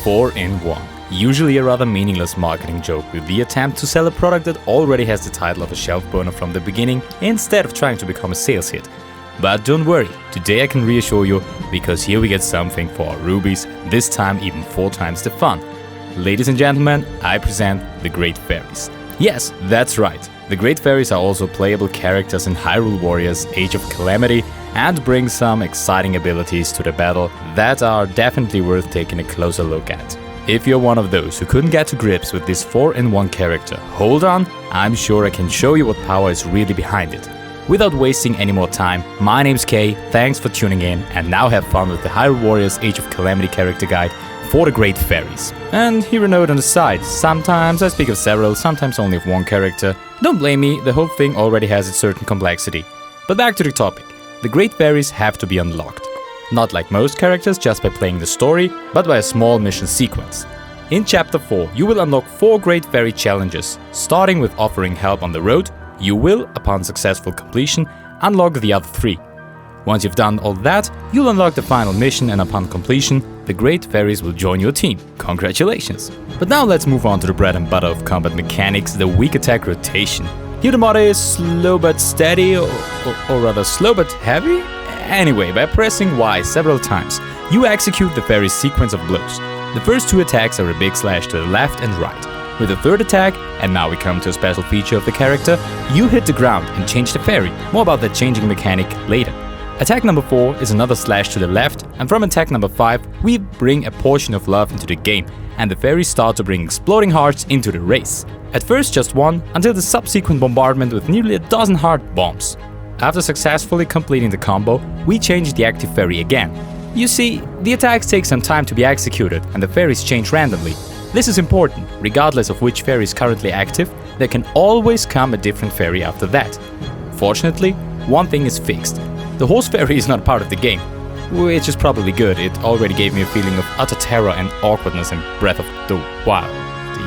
4-in-1. Usually a rather meaningless marketing joke with the attempt to sell a product that already has the title of a shelf burner from the beginning instead of trying to become a sales hit. But don't worry, today I can reassure you, because here we get something for our rubies, this time even 4 times the fun. Ladies and gentlemen, I present the Great Fairies. Yes, that's right. The Great Fairies are also playable characters in Hyrule Warriors Age of Calamity and bring some exciting abilities to the battle that are definitely worth taking a closer look at. If you're one of those who couldn't get to grips with this 4-in-1 character, hold on, I'm sure I can show you what power is really behind it. Without wasting any more time, my name's Kay, thanks for tuning in, and now have fun with the Hyrule Warriors Age of Calamity character guide for the Great Fairies. And here a note on the side, sometimes I speak of several, sometimes only of one character. Don't blame me, the whole thing already has its certain complexity. But back to the topic, the Great Fairies have to be unlocked. Not like most characters just by playing the story, but by a small mission sequence. In Chapter 4, you will unlock 4 Great Fairy challenges, starting with offering help on the road. You will, upon successful completion, unlock the other 3. Once you've done all that, you'll unlock the final mission, and upon completion, the Great Fairies will join your team. Congratulations! But now let's move on to the bread and butter of combat mechanics, the weak attack rotation. Here the motto is slow but steady, or rather slow but heavy? Anyway, by pressing Y several times, you execute the fairy's sequence of blows. The first 2 attacks are a big slash to the left and right. With the third attack, and now we come to a special feature of the character, you hit the ground and change the fairy. More about that changing mechanic later. Attack number 4 is another slash to the left, and from attack number 5, we bring a portion of love into the game, and the fairies start to bring exploding hearts into the race. At first just 1, until the subsequent bombardment with nearly a dozen heart bombs. After successfully completing the combo, we change the active fairy again. You see, the attacks take some time to be executed and the fairies change randomly. This is important, regardless of which fairy is currently active, there can always come a different fairy after that. Fortunately, one thing is fixed. The horse fairy is not part of the game, which is probably good, it already gave me a feeling of utter terror and awkwardness in Breath of the Wild.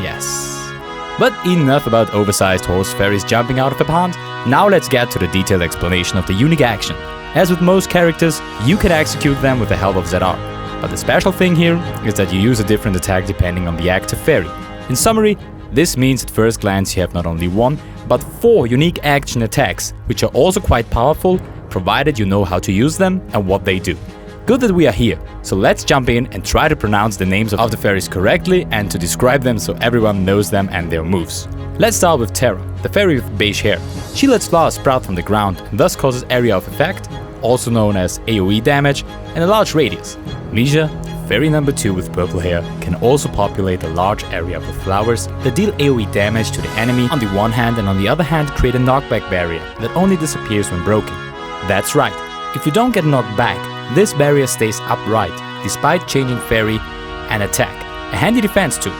Yes. But enough about oversized horse fairies jumping out of a pond. Now let's get to the detailed explanation of the unique action. As with most characters, you can execute them with the help of ZR. But the special thing here is that you use a different attack depending on the active fairy. In summary, this means at first glance you have not only 1, but 4 unique action attacks, which are also quite powerful, provided you know how to use them and what they do. Good that we are here, so let's jump in and try to pronounce the names of the fairies correctly and to describe them so everyone knows them and their moves. Let's start with Tera, the fairy with beige hair. She lets flowers sprout from the ground and thus causes area of effect, also known as AOE damage, and a large radius. Mija, fairy number 2 with purple hair, can also populate a large area with flowers that deal AOE damage to the enemy on the one hand, and on the other hand create a knockback barrier that only disappears when broken. That's right, if you don't get knocked back, this barrier stays upright, despite changing fairy and attack. A handy defense too.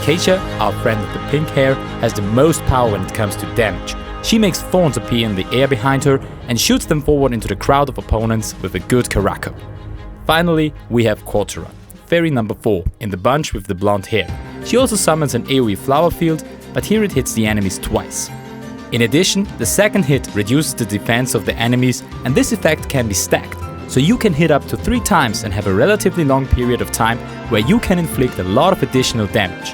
Kaysa, our friend with the pink hair, has the most power when it comes to damage. She makes thorns appear in the air behind her and shoots them forward into the crowd of opponents with a good caracho. Finally, we have Cortera, fairy number 4, in the bunch with the blonde hair. She also summons an AOE flower field, but here it hits the enemies twice. In addition, the second hit reduces the defense of the enemies, and this effect can be stacked. So you can hit up to 3 times and have a relatively long period of time where you can inflict a lot of additional damage.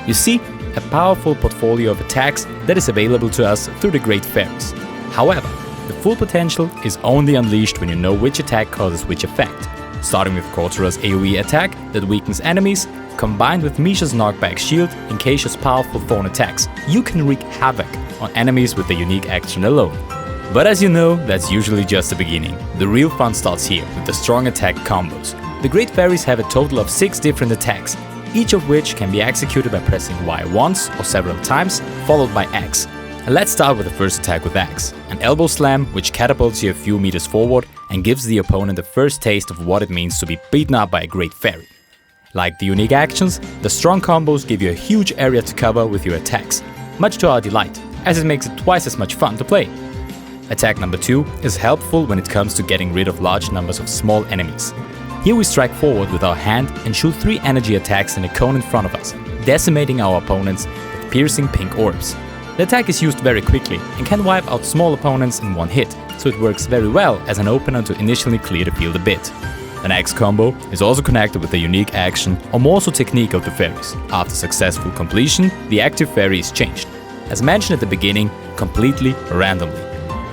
You see, a powerful portfolio of attacks that is available to us through the Great Fairies. However, the full potential is only unleashed when you know which attack causes which effect. Starting with Cortera's AOE attack that weakens enemies, combined with Mija's knockback shield and Kaysa's powerful thorn attacks, you can wreak havoc on enemies with the unique action alone. But as you know, that's usually just the beginning. The real fun starts here, with the strong attack combos. The Great Fairies have a total of 6 different attacks, each of which can be executed by pressing Y once or several times, followed by X. And let's start with the first attack with X, an elbow slam which catapults you a few meters forward and gives the opponent the first taste of what it means to be beaten up by a Great Fairy. Like the unique actions, the strong combos give you a huge area to cover with your attacks, much to our delight, as it makes it twice as much fun to play. Attack number 2 is helpful when it comes to getting rid of large numbers of small enemies. Here we strike forward with our hand and shoot 3 energy attacks in a cone in front of us, decimating our opponents with piercing pink orbs. The attack is used very quickly and can wipe out small opponents in one hit, so it works very well as an opener to initially clear the field a bit. The next combo is also connected with the unique action or more so technique of the fairies. After successful completion, the active fairy is changed. As mentioned at the beginning, completely randomly.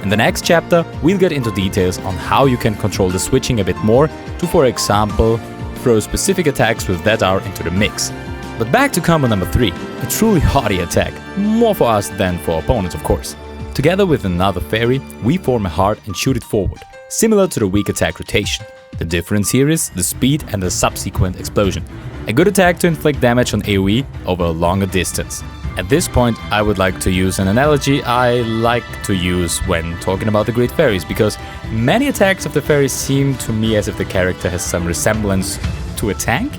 In the next chapter, we'll get into details on how you can control the switching a bit more to, for example, throw specific attacks with that are into the mix. But back to combo number 3, a truly hardy attack, more for us than for opponents of course. Together with another fairy, we form a heart and shoot it forward, similar to the weak attack rotation. The difference here is the speed and the subsequent explosion. A good attack to inflict damage on AOE over a longer distance. At this point, I would like to use an analogy I like to use when talking about the Great Fairies, because many attacks of the fairies seem to me as if the character has some resemblance to a tank.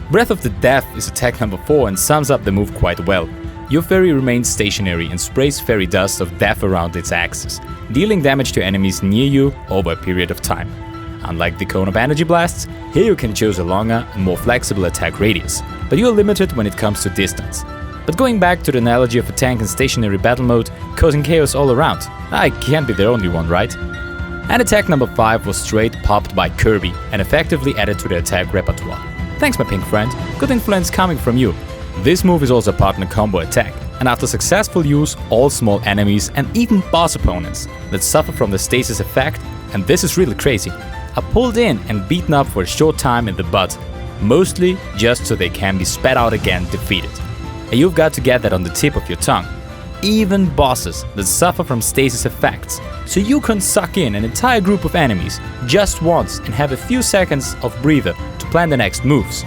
Breath of the Death is attack number 4 and sums up the move quite well. Your fairy remains stationary and sprays fairy dust of death around its axis, dealing damage to enemies near you over a period of time. Unlike the cone of energy blasts, here you can choose a longer and more flexible attack radius, but you are limited when it comes to distance. But going back to the analogy of a tank in stationary battle mode, causing chaos all around, I can't be the only one, right? And attack number 5 was straight popped by Kirby and effectively added to the attack repertoire. Thanks my pink friend, good influence coming from you. This move is also a partner combo attack, and after successful use, all small enemies and even boss opponents that suffer from the stasis effect, and this is really crazy, are pulled in and beaten up for a short time in the butt, mostly just so they can be spat out again defeated. And you've got to get that on the tip of your tongue. Even bosses that suffer from stasis effects, so you can suck in an entire group of enemies just once and have a few seconds of breather to plan the next moves.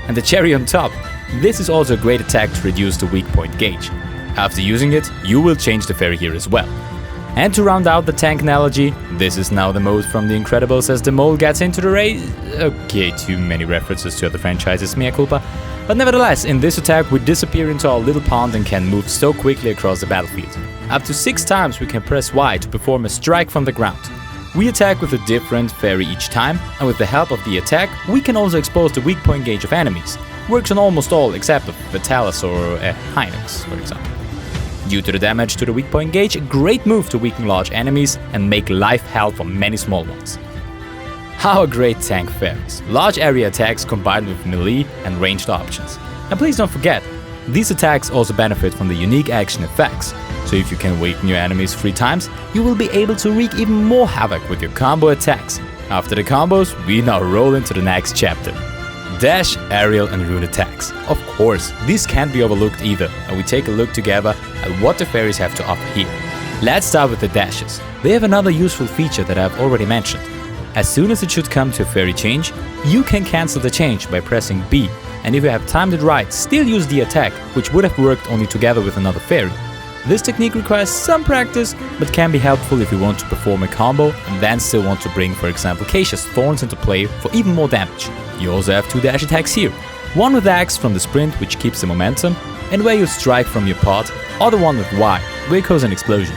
And the cherry on top, this is also a great attack to reduce the weak point gauge. After using it, you will change the fairy here as well. And to round out the tank analogy, this is now the mode from The Incredibles as the mole gets into the race. Okay, too many references to other franchises, mea culpa. But nevertheless, in this attack we disappear into our little pond and can move so quickly across the battlefield. Up to 6 times we can press Y to perform a strike from the ground. We attack with a different fairy each time, and with the help of the attack, we can also expose the weak point gauge of enemies. Works on almost all except of Vitalis or a Hinox, for example. Due to the damage to the weak point gauge, a great move to weaken large enemies and make life hell for many small ones. How a great tank fares. Large area attacks combined with melee and ranged options. And please don't forget, these attacks also benefit from the unique action effects. So if you can weaken your enemies 3 times, you will be able to wreak even more havoc with your combo attacks. After the combos, we now roll into the next chapter. Dash, aerial and rune attacks. Of course, these can't be overlooked either, and we take a look together at what the fairies have to offer here. Let's start with the dashes. They have another useful feature that I've already mentioned. As soon as it should come to a fairy change, you can cancel the change by pressing B, and if you have timed it right, still use the attack, which would have worked only together with another fairy. This technique requires some practice, but can be helpful if you want to perform a combo and then still want to bring, for example, Kaysa's thorns into play for even more damage. You also have 2 dash attacks here. One with Axe from the sprint, which keeps the momentum, and where you strike from your pod, or the one with Y, where it causes an explosion.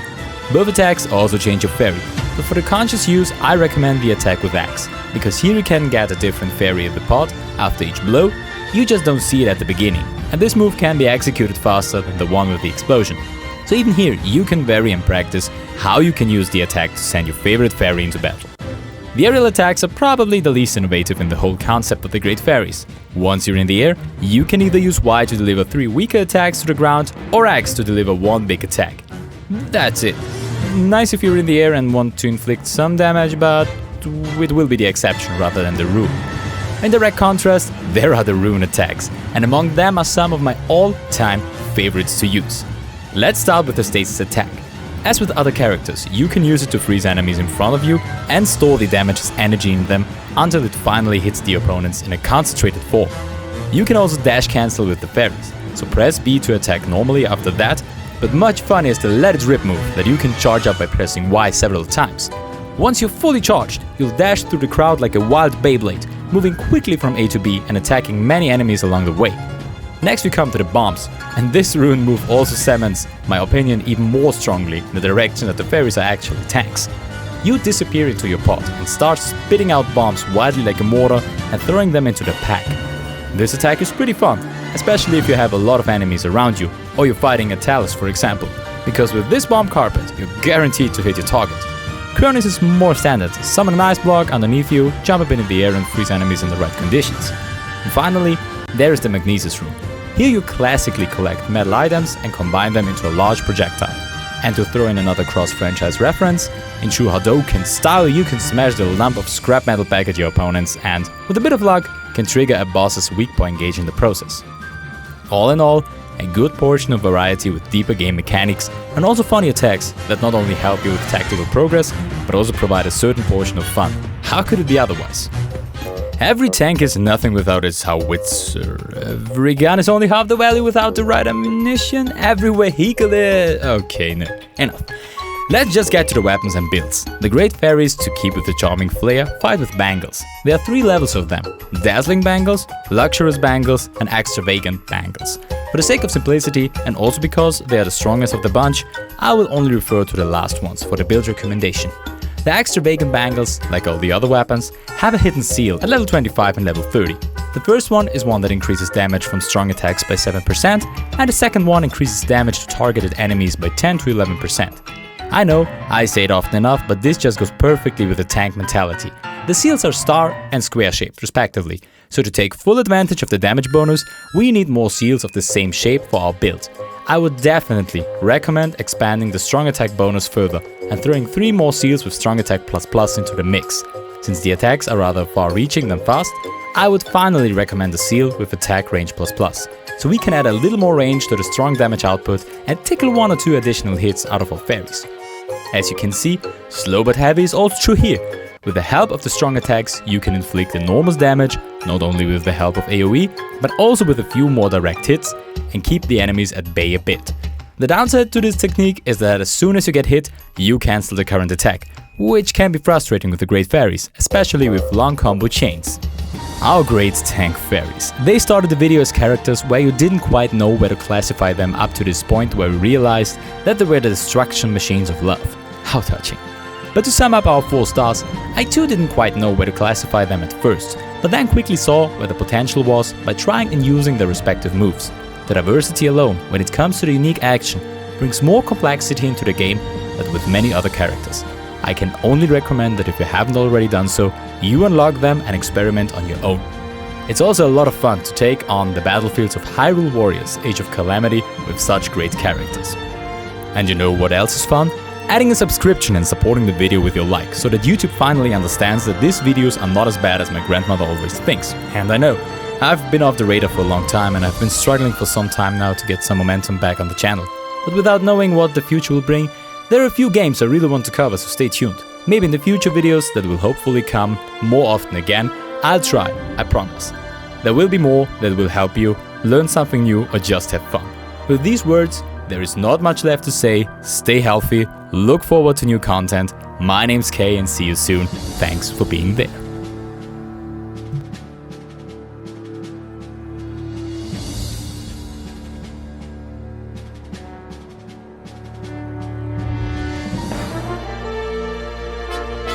Both attacks also change your fairy, but for the conscious use I recommend the attack with Axe, because here you can get a different fairy in the pod after each blow, you just don't see it at the beginning, and this move can be executed faster than the one with the explosion. So even here you can vary and practice how you can use the attack to send your favorite fairy into battle. The aerial attacks are probably the least innovative in the whole concept of the Great Fairies. Once you're in the air, you can either use Y to deliver 3 weaker attacks to the ground, or X to deliver 1 big attack. That's it. Nice if you're in the air and want to inflict some damage, but it will be the exception rather than the rule. In direct contrast, there are the rune attacks, and among them are some of my all-time favorites to use. Let's start with the stasis attack. As with other characters, you can use it to freeze enemies in front of you and store the damage's energy in them until it finally hits the opponents in a concentrated form. You can also dash cancel with the fairies, so press B to attack normally after that, but much fun is the let it rip move that you can charge up by pressing Y several times. Once you're fully charged, you'll dash through the crowd like a wild Beyblade, moving quickly from A to B and attacking many enemies along the way. Next we come to the bombs, and this rune move also cements my opinion even more strongly in the direction that the fairies are actually tanks. You disappear into your pod and start spitting out bombs wildly like a mortar and throwing them into the pack. This attack is pretty fun, especially if you have a lot of enemies around you, or you're fighting a Talus for example, because with this bomb carpet you're guaranteed to hit your target. Cronus is more standard. Summon an ice block underneath you, jump up into the air and freeze enemies in the right conditions. And finally, there is the Magnesis Rune. Here you classically collect metal items and combine them into a large projectile. And to throw in another cross-franchise reference, in true Hadouken style you can smash the lump of scrap metal back at your opponents and, with a bit of luck, can trigger a boss's weak point gauge in the process. All in all, a good portion of variety with deeper game mechanics and also funny attacks that not only help you with tactical progress, but also provide a certain portion of fun. How could it be otherwise? Every tank is nothing without its howitzer. Every gun is only half the value without the right ammunition. Every vehicle is... Okay, no. Enough. Let's just get to the weapons and builds. The Great Fairies, to keep with the charming flair, fight with bangles. There are 3 levels of them: dazzling bangles, luxurious bangles, and extravagant bangles. For the sake of simplicity, and also because they are the strongest of the bunch, I will only refer to the last ones for the build recommendation. The extravagant bangles, like all the other weapons, have a hidden seal at level 25 and level 30. The first one is one that increases damage from strong attacks by 7%, and the second one increases damage to targeted enemies by 10 to 11%. I know, I say it often enough, but this just goes perfectly with the tank mentality. The seals are star and square shaped, respectively, so to take full advantage of the damage bonus, we need more seals of the same shape for our build. I would definitely recommend expanding the strong attack bonus further and throwing 3 more seals with strong attack ++ into the mix. Since the attacks are rather far-reaching than fast, I would finally recommend a seal with attack range ++, so we can add a little more range to the strong damage output and tickle 1 or 2 additional hits out of our fairies. As you can see, slow but heavy is also true here. With the help of the strong attacks, you can inflict enormous damage, not only with the help of AOE, but also with a few more direct hits, and keep the enemies at bay a bit. The downside to this technique is that as soon as you get hit, you cancel the current attack, which can be frustrating with the Great Fairies, especially with long combo chains. Our great tank fairies. They started the video as characters where you didn't quite know where to classify them up to this point where we realized that they were the destruction machines of love. How touching. But to sum up our 4 stars, I too didn't quite know where to classify them at first, but then quickly saw where the potential was by trying and using their respective moves. The diversity alone, when it comes to the unique action, brings more complexity into the game than with many other characters. I can only recommend that if you haven't already done so, you unlock them and experiment on your own. It's also a lot of fun to take on the battlefields of Hyrule Warriors, Age of Calamity, with such great characters. And you know what else is fun? Adding a subscription and supporting the video with your like, so that YouTube finally understands that these videos are not as bad as my grandmother always thinks. And I know, I've been off the radar for a long time and I've been struggling for some time now to get some momentum back on the channel. But without knowing what the future will bring, there are a few games I really want to cover, so stay tuned. Maybe in the future videos that will hopefully come more often again, I'll try, I promise. There will be more that will help you learn something new or just have fun. With these words, there is not much left to say. Stay healthy, look forward to new content. My name's Kay and see you soon. Thanks for being there.